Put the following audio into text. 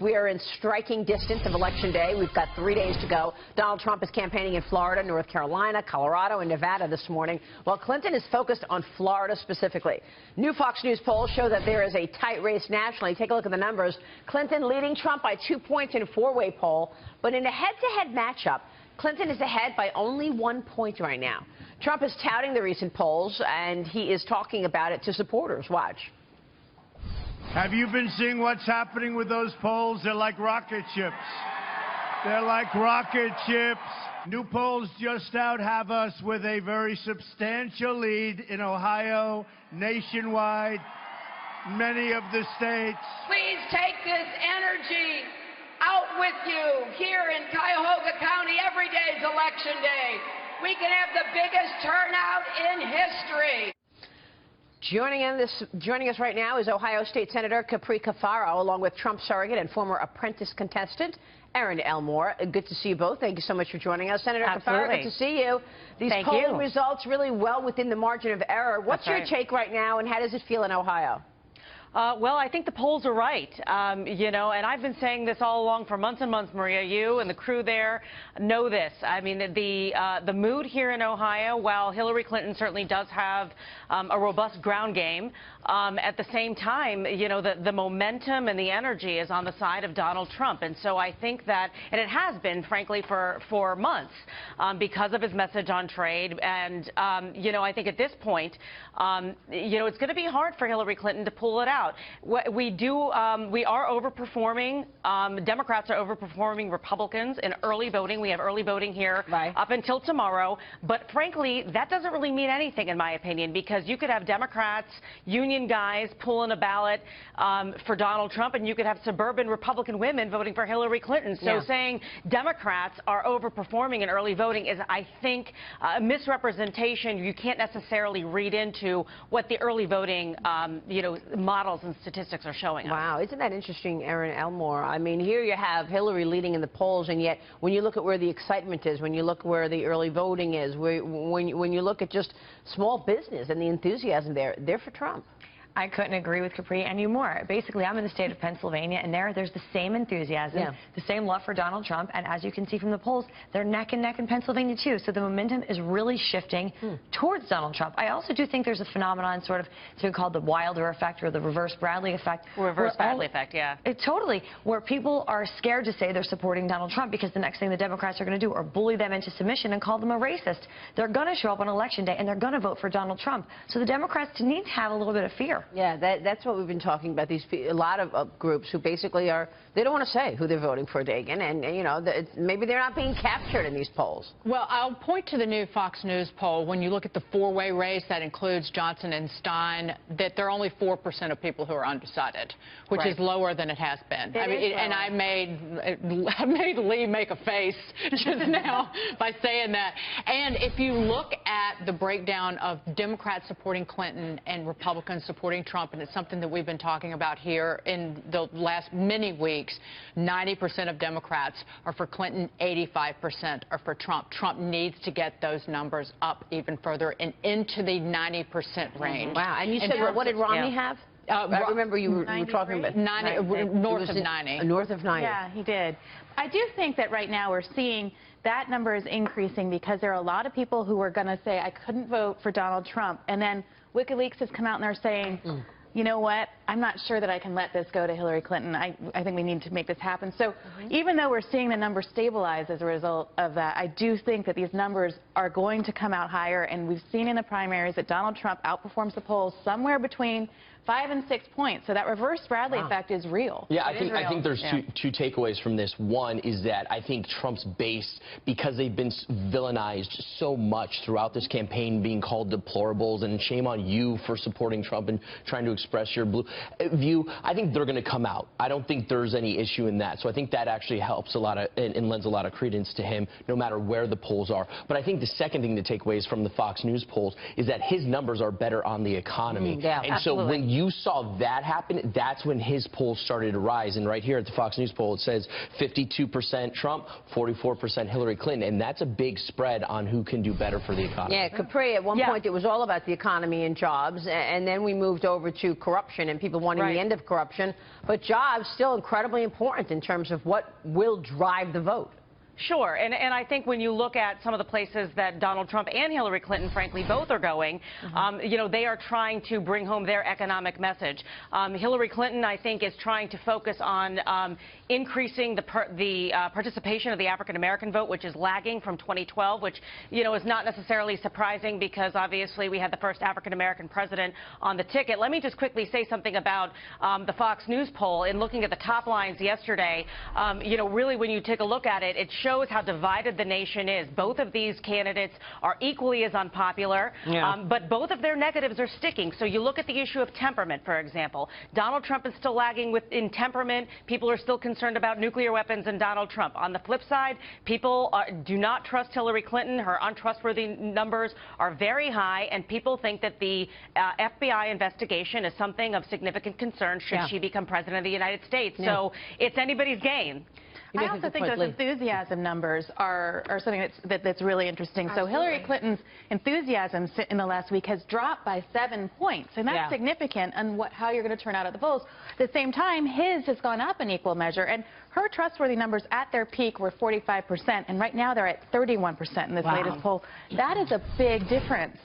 We are in striking distance of Election Day. We've got 3 days to go. Donald Trump is campaigning in Florida, North Carolina, Colorado, and Nevada this morning, while Clinton is focused on Florida specifically. New Fox News polls show that there is a tight race nationally. Take a look at the numbers. Clinton leading Trump by 2 points in a four-way poll, but in a head-to-head matchup, Clinton is ahead by only 1 point right now. Trump is touting the recent polls, and he is talking about it to supporters. Watch. Have you been seeing what's happening with those polls? They're like rocket ships. They're like rocket ships. New polls just out have us with a very substantial lead in Ohio, nationwide, many of the states. Please take this energy out with you here in Cuyahoga County. Every day is Election Day. We can have the biggest turnout in history. Joining us right now is Ohio State Senator Capri Cafaro, along with Trump surrogate and former Apprentice contestant Erin Elmore. Good to see you both. Thank you so much for joining us. Senator Cafaro, good to see you. These polling results really well within the margin of error. What's your take right now, and how does it feel in Ohio? Well, I think the polls are right, you know, and I've been saying this all along for months and months, Maria. You and the crew there know this. I mean, the mood here in Ohio, while Hillary Clinton certainly does have a robust ground game, at the same time, you know, the momentum and the energy is on the side of Donald Trump. And so I think that, and it has been, frankly, for months, because of his message on trade. And, you know, I think at this point, you know, it's going to be hard for Hillary Clinton to pull it out. We are overperforming. Democrats are overperforming Republicans in early voting. We have early voting here up until tomorrow. But frankly, that doesn't really mean anything, in my opinion, because you could have Democrats, union guys pulling a ballot for Donald Trump, and you could have suburban Republican women voting for Hillary Clinton. So saying Democrats are overperforming in early voting is, I think, a misrepresentation. You can't necessarily read into what the early voting, you know, models and statistics are showing us. Wow, isn't that interesting, Erin Elmore? I mean, here you have Hillary leading in the polls, and yet when you look at where the excitement is, when you look where the early voting is, when you look at just small business and the enthusiasm there, they're for Trump. I couldn't agree with Capri any more. Basically, I'm in the state of Pennsylvania, and there's the same enthusiasm, the same love for Donald Trump, and as you can see from the polls, they're neck and neck in Pennsylvania, too. So the momentum is really shifting towards Donald Trump. I also do think there's a phenomenon, sort of, it's been called the Wilder effect or the reverse Bradley effect. Reverse Bradley effect, yeah. Totally, where people are scared to say they're supporting Donald Trump because the next thing the Democrats are going to do are bully them into submission and call them a racist. They're going to show up on Election Day, and they're going to vote for Donald Trump. So the Democrats need to have a little bit of fear. Yeah, that's what we've been talking about. A lot of groups who basically they don't want to say who they're voting for, Dagen, and you know, maybe they're not being captured in these polls. Well, I'll point to the new Fox News poll. When you look at the four-way race that includes Johnson and Stein, that there are only 4% of people who are undecided, which is lower than it has been. And I made Lee make a face just now by saying that. And if you look at the breakdown of Democrats supporting Clinton and Republicans supporting Trump, and it's something that we've been talking about here in the last many weeks, 90% of Democrats are for Clinton, 85% are for Trump. Trump needs to get those numbers up even further and into the 90% range. Wow. And you said, what did Romney have? I remember you were talking about 90, north of 90. North of 90. Yeah, he did. I do think that right now we're seeing that number is increasing because there are a lot of people who are going to say, I couldn't vote for Donald Trump. And then WikiLeaks has come out and they're saying, you know what, I'm not sure that I can let this go to Hillary Clinton. I think we need to make this happen. So even though we're seeing the numbers stabilize as a result of that, I do think that these numbers are going to come out higher. And we've seen in the primaries that Donald Trump outperforms the polls somewhere between 5 and 6 points. So that reverse Bradley effect is real. Yeah, I think there's two takeaways from this. One is that I think Trump's base, because they've been villainized so much throughout this campaign, being called deplorables, and shame on you for supporting Trump and trying to express your blue view, I think they're going to come out. I don't think there's any issue in that. So I think that actually helps a lot of and lends a lot of credence to him, no matter where the polls are. But I think the second thing to take away from the Fox News polls is that his numbers are better on the economy. And so when you saw that happen, that's when his polls started to rise. And right here at the Fox News poll, it says 52% Trump, 44% Hillary Clinton. And that's a big spread on who can do better for the economy. Yeah, Capri, at one point it was all about the economy and jobs, and then we moved over to corruption and people wanting the end of corruption. But jobs still incredibly important in terms of what will drive the vote. Sure, and I think when you look at some of the places that Donald Trump and Hillary Clinton, frankly, both are going, you know, they are trying to bring home their economic message. Hillary Clinton, I think, is trying to focus on increasing the participation of the African-American vote, which is lagging from 2012, which, you know, is not necessarily surprising because, obviously, we had the first African-American president on the ticket. Let me just quickly say something about the Fox News poll. In looking at the top lines yesterday, you know, really, when you take a look at it, it shows how divided the nation is. Both of these candidates are equally as unpopular, but both of their negatives are sticking. So you look at the issue of temperament, for example. Donald Trump is still lagging in temperament. People are still concerned about nuclear weapons and Donald Trump. On the flip side, people do not trust Hillary Clinton. Her untrustworthy numbers are very high, and people think that the FBI investigation is something of significant concern should she become president of the United States. So it's anybody's game. I also think those enthusiasm numbers are something that's really interesting. So Hillary Clinton's enthusiasm in the last week has dropped by 7 points, and that's significant on how you're going to turn out at the polls. At the same time, his has gone up in equal measure, and her trustworthy numbers at their peak were 45%, and right now they're at 31% in this latest poll. That is a big difference.